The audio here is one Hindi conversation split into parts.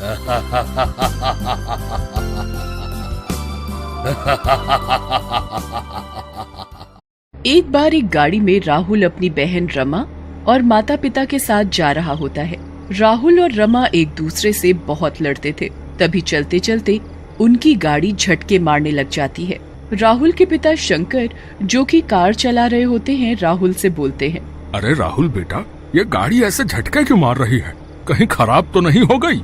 एक बार एक गाड़ी में राहुल अपनी बहन रमा और माता पिता के साथ जा रहा होता है। राहुल और रमा एक दूसरे से बहुत लड़ते थे। तभी चलते चलते उनकी गाड़ी झटके मारने लग जाती है। राहुल के पिता शंकर, जो कि कार चला रहे होते हैं, राहुल से बोलते हैं, अरे राहुल बेटा, ये गाड़ी ऐसे झटके क्यों मार रही है? कहीं खराब तो नहीं हो गई?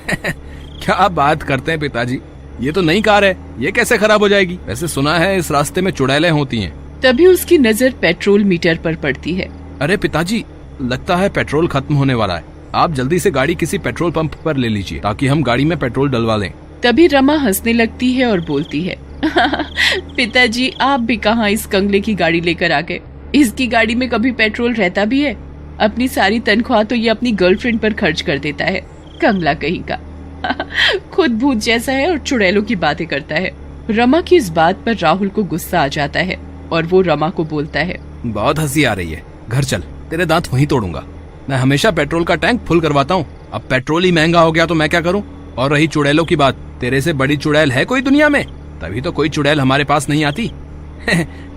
क्या बात करते हैं पिताजी, ये तो नई कार है, ये कैसे खराब हो जाएगी? वैसे सुना है इस रास्ते में चुड़ैलें होती हैं। तभी उसकी नजर पेट्रोल मीटर पर पड़ती है। अरे पिताजी, लगता है पेट्रोल खत्म होने वाला है। आप जल्दी से गाड़ी किसी पेट्रोल पंप पर ले लीजिए ताकि हम गाड़ी में पेट्रोल डलवा लें। तभी रमा हंसने लगती है और बोलती है, पिताजी आप भी कहाँ इस कंगले की गाड़ी लेकर आ गए? इसकी गाड़ी में कभी पेट्रोल रहता भी है? अपनी सारी तनख्वाह तो ये अपनी गर्लफ्रेंड पर खर्च कर देता है, कंगला कहीं का। खुद भूत जैसा है और चुड़ैलों की बातें करता है। रमा की इस बात पर राहुल को गुस्सा आ जाता है और वो रमा को बोलता है, बहुत हंसी आ रही है, घर चल, तेरे दांत वहीं तोड़ूंगा। मैं हमेशा पेट्रोल का टैंक फुल करवाता हूँ, अब पेट्रोल ही महंगा हो गया तो मैं क्या करूँ? और रही चुड़ैलों की बात, तेरे से बड़ी चुड़ैल है कोई दुनिया में? तभी तो कोई चुड़ैल हमारे पास नहीं आती।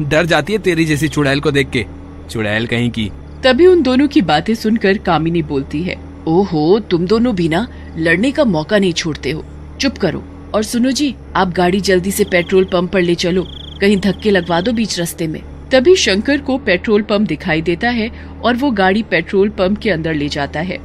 डर जाती है तेरी जैसी चुड़ैल को देख के, चुड़ैल कहीं की। तभी उन दोनों की बातें सुनकर कामिनी बोलती है, ओहो, तुम दोनों भी ना लड़ने का मौका नहीं छोड़ते हो, चुप करो। और सुनो जी, आप गाड़ी जल्दी से पेट्रोल पंप पर ले चलो, कहीं धक्के लगवा दो बीच रास्ते में। तभी शंकर को पेट्रोल पंप दिखाई देता है और वो गाड़ी पेट्रोल पंप के अंदर ले जाता है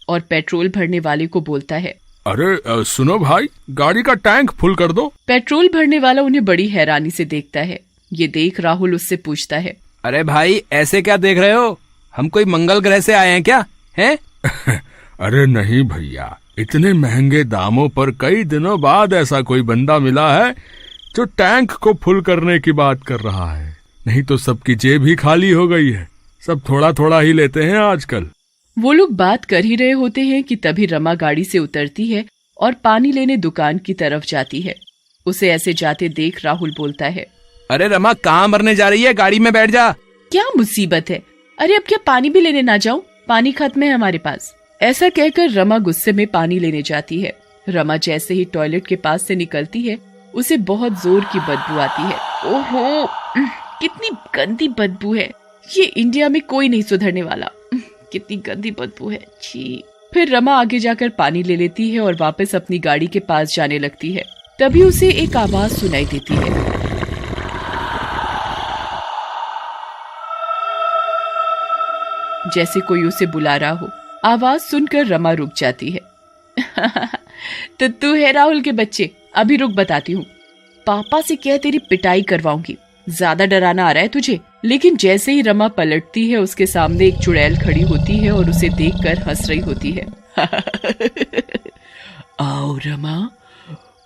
और पेट्रोल भरने वाले को बोलता है, अरे सुनो भाई, गाड़ी का टैंक फुल कर दो। पेट्रोल भरने वाला उन्हें बड़ी हैरानी से देखता है। ये देख राहुल उससे पूछता है, अरे भाई ऐसे क्या देख रहे हो? हम कोई मंगल ग्रह से आए हैं क्या? हैं? अरे नहीं भैया, इतने महंगे दामों पर कई दिनों बाद ऐसा कोई बंदा मिला है जो टैंक को फुल करने की बात कर रहा है। नहीं तो सबकी जेब ही खाली हो गई है, सब थोड़ा थोड़ा ही लेते हैं आजकल। वो लोग बात कर ही रहे होते हैं कि तभी रमा गाड़ी से उतरती है और पानी लेने दुकान की तरफ जाती है। उसे ऐसे जाते देख राहुल बोलता है, अरे रमा, कहाँ मरने जा रही है? गाड़ी में बैठ जा। क्या मुसीबत है? अरे अब क्या पानी भी लेने ना जाऊं? पानी खत्म है हमारे पास। ऐसा कहकर रमा गुस्से में पानी लेने जाती है। रमा जैसे ही टॉयलेट के पास से निकलती है, उसे बहुत जोर की बदबू आती है। ओहो, कितनी गंदी बदबू है, ये इंडिया में कोई नहीं सुधरने वाला। कितनी गंदी बदबू है, छी। फिर रमा आगे जाकर पानी ले लेती है और वापस अपनी गाड़ी के पास जाने लगती है। तभी उसे एक आवाज सुनाई देती है, जैसे कोई उसे बुला रहा हो। आवाज सुनकर रमा रुक जाती है। तो तू है राहुल के बच्चे? अभी रुक, बताती हूँ। पापा से कह तेरी पिटाई करवाऊंगी, ज्यादा डराना आ रहा है तुझे? लेकिन जैसे ही रमा पलटती है, उसके सामने एक चुड़ैल खड़ी होती है और उसे देखकर हंस रही होती है। आओ रमा,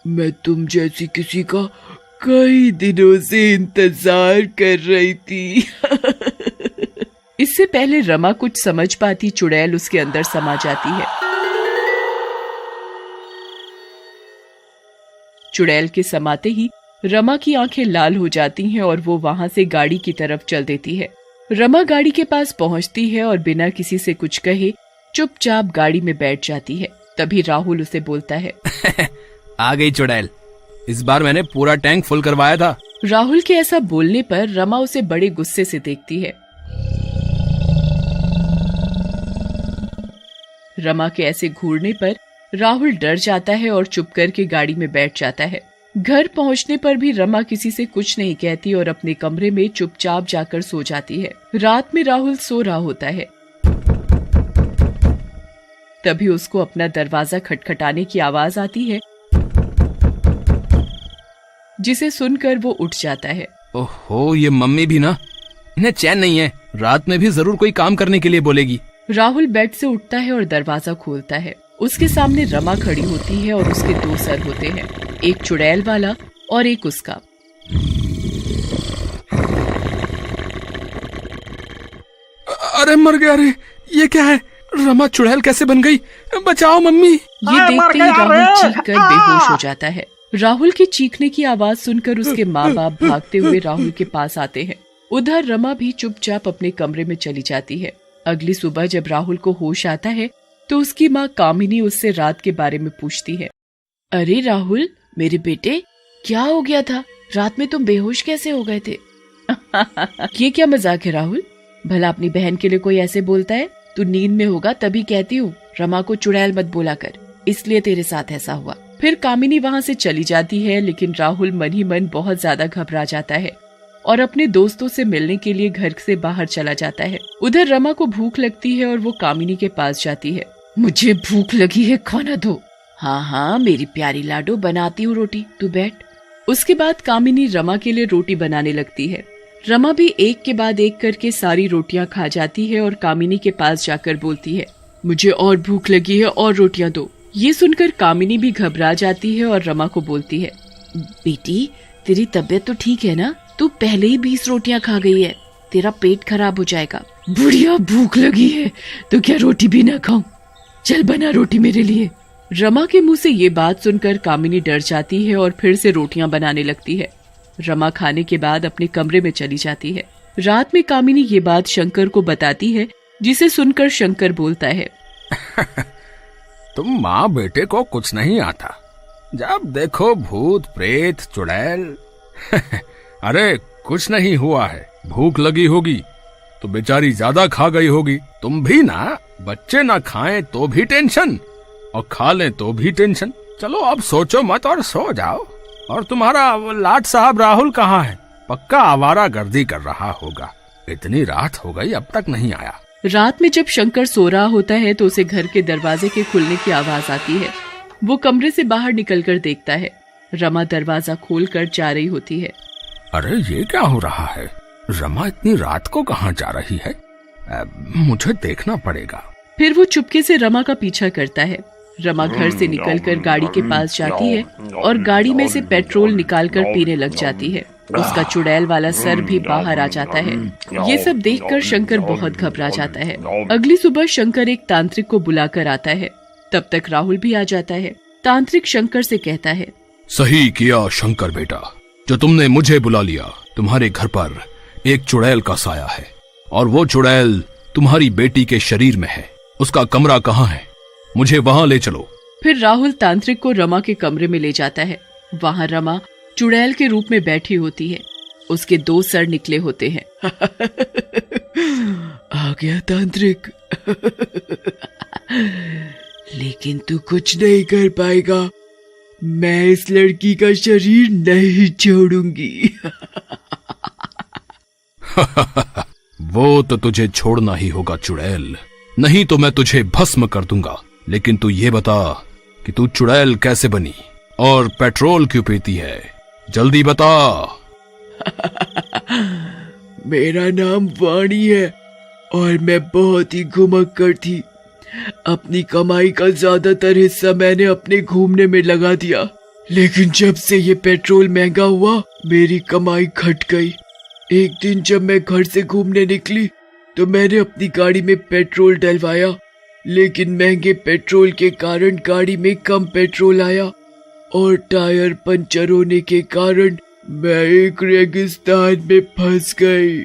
मैं तुम जैसी किसी का कई दिनों से इंतजार कर रही थी। इससे पहले रमा कुछ समझ पाती, चुड़ैल उसके अंदर समा जाती है। चुड़ैल के समाते ही रमा की आंखें लाल हो जाती हैं और वो वहां से गाड़ी की तरफ चल देती है। रमा गाड़ी के पास पहुंचती है और बिना किसी से कुछ कहे चुपचाप गाड़ी में बैठ जाती है। तभी राहुल उसे बोलता है, आ गई चुड़ैल, इस बार मैंने पूरा टैंक फुल करवाया था। राहुल के ऐसा बोलने पर रमा उसे बड़े गुस्से से देखती है। रमा के ऐसे घूरने पर राहुल डर जाता है और चुप करके गाड़ी में बैठ जाता है। घर पहुंचने पर भी रमा किसी से कुछ नहीं कहती और अपने कमरे में चुपचाप जाकर सो जाती है। रात में राहुल सो रहा होता है, तभी उसको अपना दरवाजा खटखटाने की आवाज आती है, जिसे सुनकर वो उठ जाता है। ओहो, ये मम्मी भी ना, इन्हें चैन नहीं है, रात में भी जरूर कोई काम करने के लिए बोलेगी। राहुल बेड से उठता है और दरवाजा खोलता है। उसके सामने रमा खड़ी होती है और उसके दो सर होते हैं, एक चुड़ैल वाला और एक उसका। अरे मर गया रे, ये क्या है? रमा चुड़ैल कैसे बन गई? बचाओ मम्मी। ये देखते ही राहुल चीखकर बेहोश हो जाता है। राहुल के चीखने की आवाज सुनकर उसके माँ बाप भागते हुए राहुल के पास आते हैं। उधर रमा भी चुपचाप अपने कमरे में चली जाती है। अगली सुबह जब राहुल को होश आता है तो उसकी माँ कामिनी उससे रात के बारे में पूछती है। अरे राहुल, मेरे बेटे, क्या हो गया था? रात में तुम बेहोश कैसे हो गए थे? ये क्या मजाक है राहुल? भला अपनी बहन के लिए कोई ऐसे बोलता है? तू नींद में होगा तभी कहती हूँ रमा को चुड़ैल मत बोला कर, इसलिए तेरे साथ ऐसा हुआ। फिर कामिनी वहाँ से चली जाती है, लेकिन राहुल मन ही मन बहुत ज्यादा घबरा जाता है और अपने दोस्तों से मिलने के लिए घर से बाहर चला जाता है। उधर रमा को भूख लगती है और वो कामिनी के पास जाती है। मुझे भूख लगी है, खाना दो। हाँ हाँ मेरी प्यारी लाडो, बनाती हूँ रोटी, तू बैठ। उसके बाद कामिनी रमा के लिए रोटी बनाने लगती है। रमा भी एक के बाद एक करके सारी रोटियां खा जाती है और कामिनी के पास जाकर बोलती है, मुझे और भूख लगी है और रोटियां दो। ये सुनकर कामिनी भी घबरा जाती है और रमा को बोलती है, बेटी तेरी तबीयत तो ठीक है ना? तू पहले ही 20 रोटियां खा गई है, तेरा पेट खराब हो जाएगा। बुढ़िया, भूख लगी है तो क्या रोटी भी ना खाऊं? चल बना रोटी मेरे लिए। रमा के मुंह से ये बात सुनकर कामिनी डर जाती है और फिर से रोटियां बनाने लगती है। रमा खाने के बाद अपने कमरे में चली जाती है। रात में कामिनी ये बात शंकर को बताती है, जिसे सुनकर शंकर बोलता है, तुम माँ बेटे को कुछ नहीं आता, जब देखो भूत प्रेत चुड़ैल। अरे कुछ नहीं हुआ है, भूख लगी होगी तो बेचारी ज्यादा खा गई होगी। तुम भी ना, बच्चे ना खाएं तो भी टेंशन और खा लें तो भी टेंशन। चलो अब सोचो मत और सो जाओ। और तुम्हारा वो लाट साहब राहुल कहाँ है? पक्का आवारा गर्दी कर रहा होगा, इतनी रात हो गई अब तक नहीं आया। रात में जब शंकर सो रहा होता है तो उसे घर के दरवाजे के खुलने की आवाज आती है। वो कमरे से बाहर निकलकर देखता है, रमा दरवाजा खोलकर जा रही होती है। अरे ये क्या हो रहा है? रमा इतनी रात को कहाँ जा रही है? मुझे देखना पड़ेगा। फिर वो चुपके से रमा का पीछा करता है। रमा घर से निकलकर गाड़ी के पास जाती है और गाड़ी में से पेट्रोल निकालकर पीने लग जाती है। उसका चुड़ैल वाला सर भी बाहर आ जाता है। ये सब देखकर शंकर बहुत घबरा जाता है। अगली सुबह शंकर एक तांत्रिक को बुलाकर आता है। तब तक राहुल भी आ जाता है। तांत्रिक शंकर से कहता है, सही किया शंकर बेटा, जो तुमने मुझे बुला लिया। तुम्हारे घर पर एक चुड़ैल का साया है और वो चुड़ैल तुम्हारी बेटी के शरीर में है। उसका कमरा कहाँ है? मुझे वहाँ ले चलो। फिर राहुल तांत्रिक को रमा के कमरे में ले जाता है। वहाँ रमा चुड़ैल के रूप में बैठी होती है। उसके 2 सर निकले होते हैं। आ गया तांत्रिक। लेकिन तू कुछ नहीं कर पाएगा, मैं इस लड़की का शरीर नहीं छोड़ूंगी। वो तो तुझे छोड़ना ही होगा चुड़ैल, नहीं तो मैं तुझे भस्म कर दूंगा। लेकिन तू ये बता कि तू चुड़ैल कैसे बनी और पेट्रोल क्यों पीती है? जल्दी बता। मेरा नाम वाणी है और मैं बहुत ही घुमक्कड़ थी। अपनी कमाई का ज्यादातर हिस्सा मैंने अपने घूमने में लगा दिया, लेकिन जब से ये पेट्रोल महंगा हुआ मेरी कमाई घट गई। एक दिन जब मैं घर से घूमने निकली तो मैंने अपनी गाड़ी में पेट्रोल डलवाया, लेकिन महंगे पेट्रोल के कारण गाड़ी में कम पेट्रोल आया और टायर पंचर होने के कारण मैं एक रेगिस्तान में फंस गई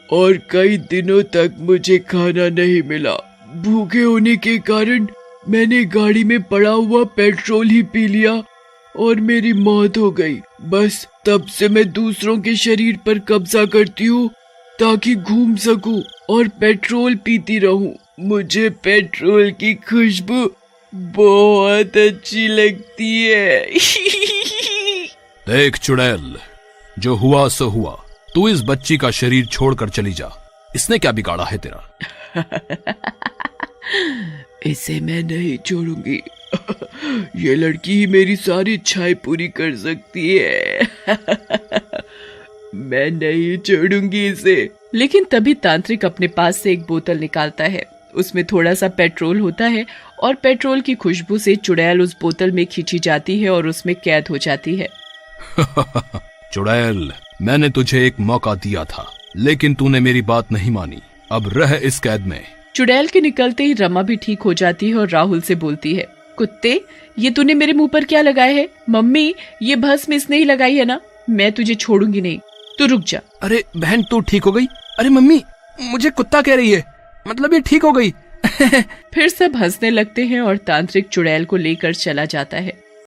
और कई दिनों तक मुझे खाना नहीं मिला। भूखे होने के कारण मैंने गाड़ी में पड़ा हुआ पेट्रोल ही पी लिया और मेरी मौत हो गई। बस तब से मैं दूसरों के शरीर पर कब्जा करती हूँ ताकि घूम सकूं और पेट्रोल पीती रहूं। मुझे पेट्रोल की खुशबू बहुत अच्छी लगती है। देख चुड़ैल, जो हुआ सो हुआ। तू इस बच्ची का शरीर छोड़कर चली जा। इसने क्या बिगाड़ा है तेरा? इसे मैं नहीं छोड़ूंगी। ये लड़की ही मेरी सारी इच्छाएं पूरी कर सकती है। मैं नहीं छोड़ूंगी इसे। लेकिन तभी तांत्रिक अपने पास से एक बोतल निकालता है। उसमें थोड़ा सा पेट्रोल होता है और पेट्रोल की खुशबू से चुड़ैल उस बोतल में खींची जाती है और उसमें कैद हो जाती है। चुड़ैल, मैंने तुझे एक मौका दिया था, लेकिन तूने मेरी बात नहीं मानी। अब रह इस कैद में। चुड़ैल के निकलते ही रमा भी ठीक हो जाती है और राहुल से बोलती है, कुत्ते, ये तूने मेरे मुंह पर क्या लगाया है? मम्मी, ये भस्म इसने ही लगाई है ना? मैं तुझे छोड़ूंगी नहीं, तू रुक जा। अरे बहन, तू ठीक हो गई? अरे मम्मी, मुझे कुत्ता कह रही है, मतलब ये ठीक हो गई? फिर सब हंसने लगते हैं और तांत्रिक चुड़ैल को लेकर चला जाता है।